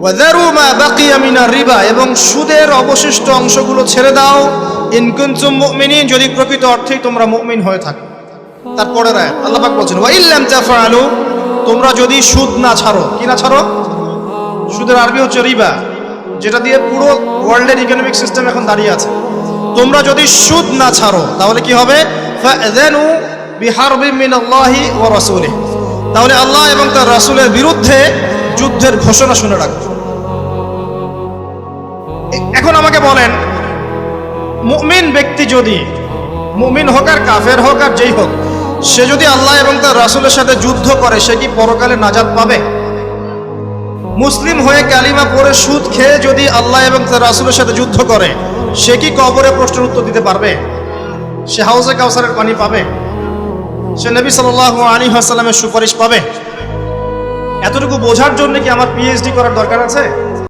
ওয়াযারু মা বাকিয়া মিনার রিবা, এবং সুদের অবশিষ্ট অংশগুলো ছেড়ে দাও, ইন কুনতুম মুমিনিন, যদি প্রকৃত অর্থেই তোমরা মুমিন হয়ে থাকো। তারপরের আয়াত আল্লাহ পাক বলছেন ওয়া ইল্লাম তাফআলু, তোমরা যদি সুদ না ছাড়ো। কি না ছাড়ো? সুদের আরবি হচ্ছে রিবা, যেটা দিয়ে পুরো ওয়ার্ল্ডের ইকোনমিক সিস্টেম এখন দাঁড়িয়ে আছে। তোমরা যদি সুদ না ছাড়ো তাহলে কি হবে? ফাযানু বিহারবিন মিনাল্লাহি ওয়া রাসূলিহি, তাহলে আল্লাহ এবং তার রাসূলের বিরুদ্ধে যুদ্ধের ঘোষণা শুনে রাখো। এখন আমাকে বলেন, মুমিন ব্যক্তি যদি, মুমিন হোক আর কাফের হোক আর যেই হোক, সে যদি আল্লাহ এবং তার রাসূলের সাথে যুদ্ধ করে, সে কি পরকালে নাজাত পাবে? মুসলিম হয়ে কালিমা পড়ে সুদ খেয়ে যদি আল্লাহ এবং তার রাসূলের সাথে যুদ্ধ করে, সে কি কবরে প্রশ্নের উত্তর দিতে পারবে? সে হাউজে কাউসারের পানি পাবে? সে নবী সাল্লাল্লাহু আলাইহি ওয়াসাল্লামের সুপারিশ পাবে? এতটুকু বোঝার জন্য কি আমার পিএইচডি করার দরকার আছে?